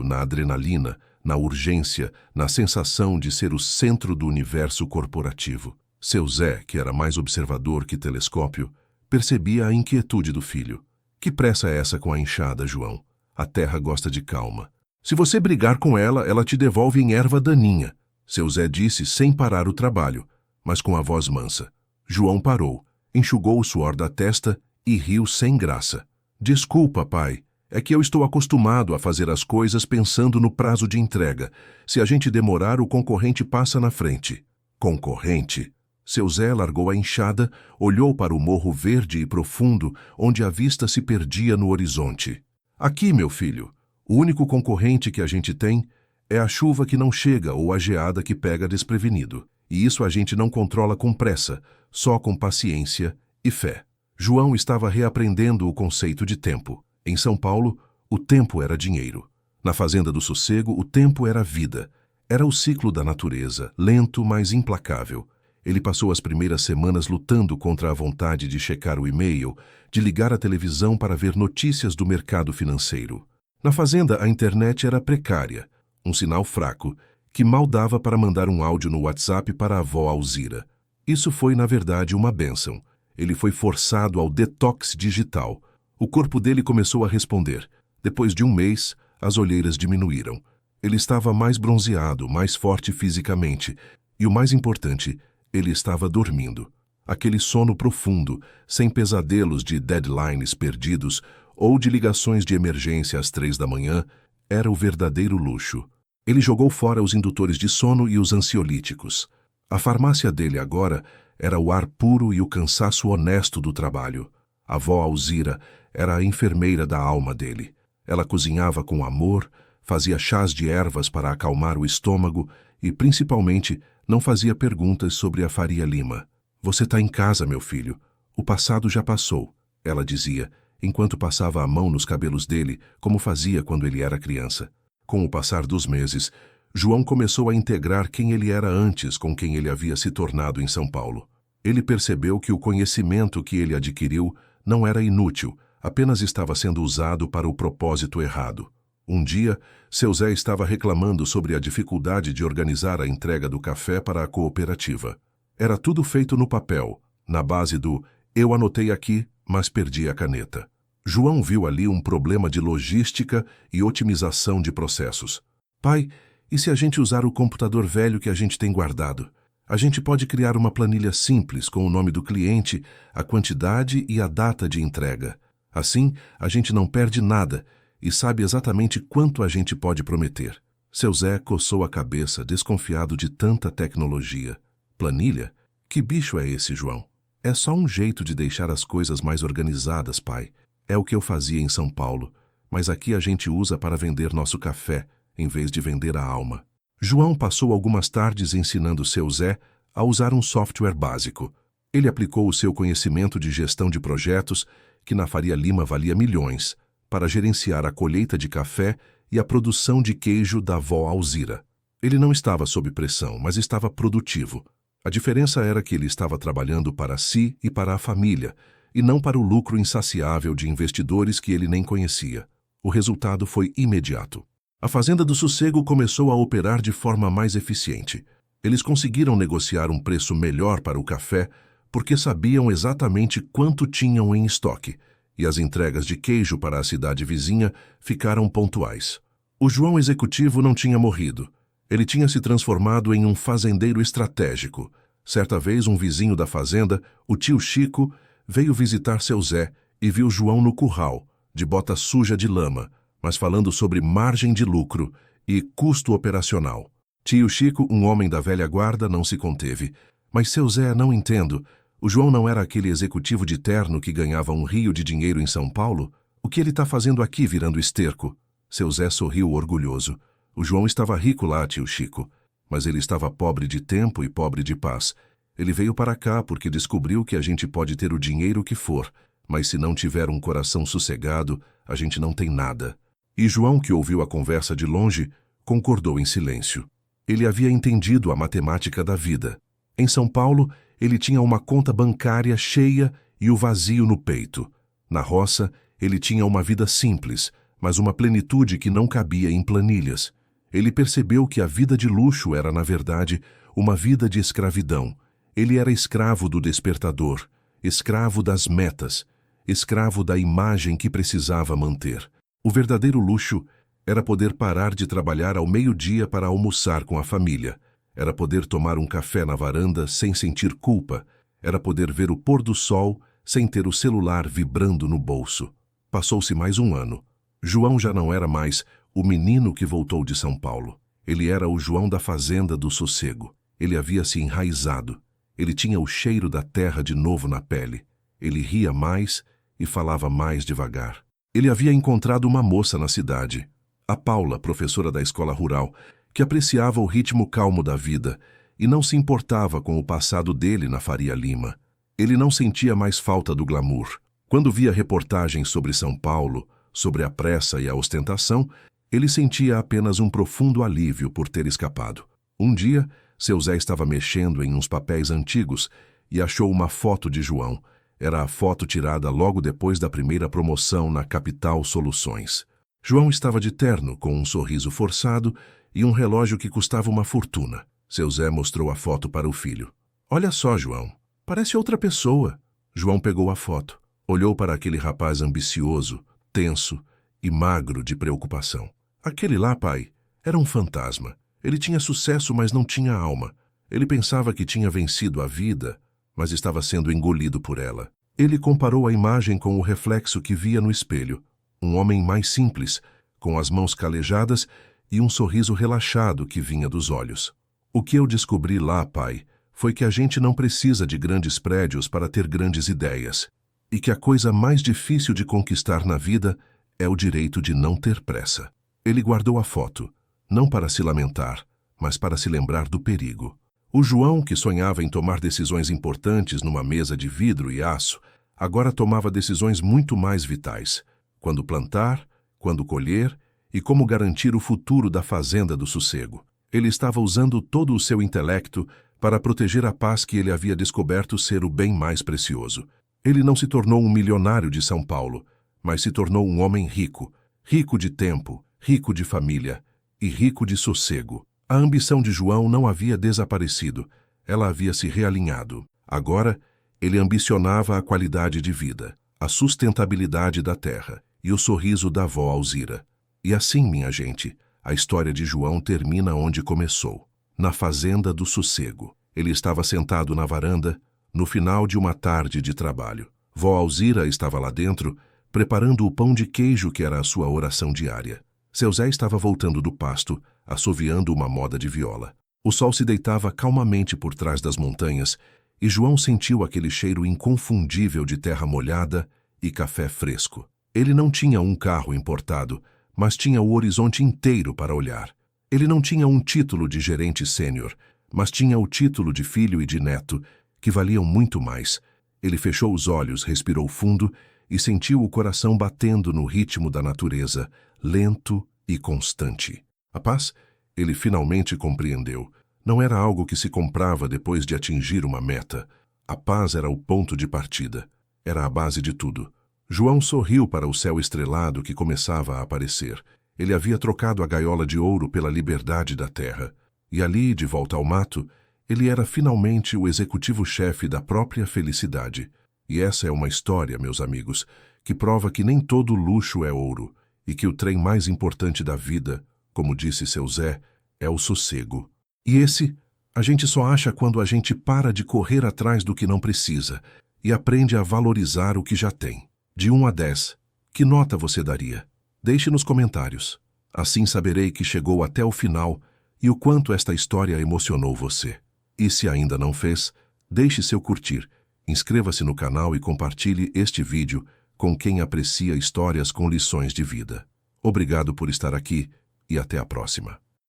na adrenalina, na urgência, na sensação de ser o centro do universo corporativo. Seu Zé, que era mais observador que telescópio, percebia a inquietude do filho. Que pressa é essa com a enxada, João? A terra gosta de calma. Se você brigar com ela, ela te devolve em erva daninha, seu Zé disse sem parar o trabalho, mas com a voz mansa. João parou, enxugou o suor da testa e riu sem graça. Desculpa, pai. É que eu estou acostumado a fazer as coisas pensando no prazo de entrega. Se a gente demorar, o concorrente passa na frente. Concorrente? Seu Zé largou a enxada, olhou para o morro verde e profundo, onde a vista se perdia no horizonte. Aqui, meu filho, o único concorrente que a gente tem é a chuva que não chega ou a geada que pega desprevenido. E isso a gente não controla com pressa, só com paciência e fé. João estava reaprendendo o conceito de tempo. Em São Paulo, o tempo era dinheiro. Na Fazenda do Sossego, o tempo era vida. Era o ciclo da natureza, lento, mas implacável. Ele passou as primeiras semanas lutando contra a vontade de checar o e-mail, de ligar a televisão para ver notícias do mercado financeiro. Na Fazenda, a internet era precária, um sinal fraco, que mal dava para mandar um áudio no WhatsApp para a avó Alzira. Isso foi, na verdade, uma bênção. Ele foi forçado ao detox digital. O corpo dele começou a responder. Depois de um mês, as olheiras diminuíram. Ele estava mais bronzeado, mais forte fisicamente. E o mais importante, ele estava dormindo. Aquele sono profundo, sem pesadelos de deadlines perdidos ou de ligações de emergência às 3 da manhã, era o verdadeiro luxo. Ele jogou fora os indutores de sono e os ansiolíticos. A farmácia dele agora era o ar puro e o cansaço honesto do trabalho. A avó Alzira era a enfermeira da alma dele. Ela cozinhava com amor, fazia chás de ervas para acalmar o estômago e, principalmente, não fazia perguntas sobre a Faria Lima. Você está em casa, meu filho. O passado já passou, ela dizia, enquanto passava a mão nos cabelos dele, como fazia quando ele era criança. Com o passar dos meses, João começou a integrar quem ele era antes com quem ele havia se tornado em São Paulo. Ele percebeu que o conhecimento que ele adquiriu não era inútil, apenas estava sendo usado para o propósito errado. Um dia, seu Zé estava reclamando sobre a dificuldade de organizar a entrega do café para a cooperativa. Era tudo feito no papel, na base do "eu anotei aqui, mas perdi a caneta". João viu ali um problema de logística e otimização de processos. Pai, e se a gente usar o computador velho que a gente tem guardado? A gente pode criar uma planilha simples com o nome do cliente, a quantidade e a data de entrega. Assim, a gente não perde nada e sabe exatamente quanto a gente pode prometer. Seu Zé coçou a cabeça, desconfiado de tanta tecnologia. Planilha? Que bicho é esse, João? É só um jeito de deixar as coisas mais organizadas, pai. É o que eu fazia em São Paulo, mas aqui a gente usa para vender nosso café, em vez de vender a alma. João passou algumas tardes ensinando seu Zé a usar um software básico. Ele aplicou o seu conhecimento de gestão de projetos, que na Faria Lima valia milhões, para gerenciar a colheita de café e a produção de queijo da avó Alzira. Ele não estava sob pressão, mas estava produtivo. A diferença era que ele estava trabalhando para si e para a família, e não para o lucro insaciável de investidores que ele nem conhecia. O resultado foi imediato. A Fazenda do Sossego começou a operar de forma mais eficiente. Eles conseguiram negociar um preço melhor para o café porque sabiam exatamente quanto tinham em estoque, e as entregas de queijo para a cidade vizinha ficaram pontuais. O João executivo não tinha morrido. Ele tinha se transformado em um fazendeiro estratégico. Certa vez, um vizinho da fazenda, o tio Chico, veio visitar seu Zé e viu João no curral, de bota suja de lama, mas falando sobre margem de lucro e custo operacional. Tio Chico, um homem da velha guarda, não se conteve. Mas seu Zé, não entendo. O João não era aquele executivo de terno que ganhava um rio de dinheiro em São Paulo? O que ele está fazendo aqui virando esterco? Seu Zé sorriu orgulhoso. O João estava rico lá, tio Chico. Mas ele estava pobre de tempo e pobre de paz. Ele veio para cá porque descobriu que a gente pode ter o dinheiro que for, mas se não tiver um coração sossegado, a gente não tem nada. E João, que ouviu a conversa de longe, concordou em silêncio. Ele havia entendido a matemática da vida. Em São Paulo, ele tinha uma conta bancária cheia e o vazio no peito. Na roça, ele tinha uma vida simples, mas uma plenitude que não cabia em planilhas. Ele percebeu que a vida de luxo era, na verdade, uma vida de escravidão. Ele era escravo do despertador, escravo das metas, escravo da imagem que precisava manter. O verdadeiro luxo era poder parar de trabalhar ao meio-dia para almoçar com a família. Era poder tomar um café na varanda sem sentir culpa. Era poder ver o pôr do sol sem ter o celular vibrando no bolso. Passou-se mais um ano. João já não era mais o menino que voltou de São Paulo. Ele era o João da fazenda do sossego. Ele havia se enraizado. Ele tinha o cheiro da terra de novo na pele. Ele ria mais e falava mais devagar. Ele havia encontrado uma moça na cidade, a Paula, professora da escola rural, que apreciava o ritmo calmo da vida e não se importava com o passado dele na Faria Lima. Ele não sentia mais falta do glamour. Quando via reportagens sobre São Paulo, sobre a pressa e a ostentação, ele sentia apenas um profundo alívio por ter escapado. Um dia, seu Zé estava mexendo em uns papéis antigos e achou uma foto de João. Era a foto tirada logo depois da primeira promoção na Capital Soluções. João estava de terno, com um sorriso forçado e um relógio que custava uma fortuna. Seu Zé mostrou a foto para o filho. "Olha só, João, parece outra pessoa." João pegou a foto, olhou para aquele rapaz ambicioso, tenso e magro de preocupação. "Aquele lá, pai, era um fantasma. Ele tinha sucesso, mas não tinha alma. Ele pensava que tinha vencido a vida, mas estava sendo engolido por ela." Ele comparou a imagem com o reflexo que via no espelho. Um homem mais simples, com as mãos calejadas e um sorriso relaxado que vinha dos olhos. "O que eu descobri lá, pai, foi que a gente não precisa de grandes prédios para ter grandes ideias, e que a coisa mais difícil de conquistar na vida é o direito de não ter pressa." Ele guardou a foto, não para se lamentar, mas para se lembrar do perigo. O João, que sonhava em tomar decisões importantes numa mesa de vidro e aço, agora tomava decisões muito mais vitais. Quando plantar, quando colher e como garantir o futuro da fazenda do sossego. Ele estava usando todo o seu intelecto para proteger a paz que ele havia descoberto ser o bem mais precioso. Ele não se tornou um milionário de São Paulo, mas se tornou um homem rico, rico de tempo, rico de família e rico de sossego. A ambição de João não havia desaparecido, ela havia se realinhado. Agora, ele ambicionava a qualidade de vida, a sustentabilidade da terra e o sorriso da avó Alzira. E assim, minha gente, a história de João termina onde começou, na fazenda do sossego. Ele estava sentado na varanda, no final de uma tarde de trabalho. Vó Alzira estava lá dentro, preparando o pão de queijo que era a sua oração diária. Seu Zé estava voltando do pasto, assoviando uma moda de viola. O sol se deitava calmamente por trás das montanhas e João sentiu aquele cheiro inconfundível de terra molhada e café fresco. Ele não tinha um carro importado, mas tinha o horizonte inteiro para olhar. Ele não tinha um título de gerente sênior, mas tinha o título de filho e de neto, que valiam muito mais. Ele fechou os olhos, respirou fundo e sentiu o coração batendo no ritmo da natureza, lento e constante. A paz, ele finalmente compreendeu, não era algo que se comprava depois de atingir uma meta. A paz era o ponto de partida, era a base de tudo. João sorriu para o céu estrelado que começava a aparecer. Ele havia trocado a gaiola de ouro pela liberdade da terra. E ali, de volta ao mato, ele era finalmente o executivo-chefe da própria felicidade. E essa é uma história, meus amigos, que prova que nem todo luxo é ouro e que o trem mais importante da vida, como disse seu Zé, é o sossego. E esse A gente só acha quando a gente para de correr atrás do que não precisa e aprende a valorizar o que já tem. De 1 a 10, que nota você daria? Deixe nos comentários. Assim saberei que chegou até o final e o quanto esta história emocionou você. E se ainda não fez, deixe seu curtir, inscreva-se no canal e compartilhe este vídeo com quem aprecia histórias com lições de vida. Obrigado por estar aqui e até a próxima.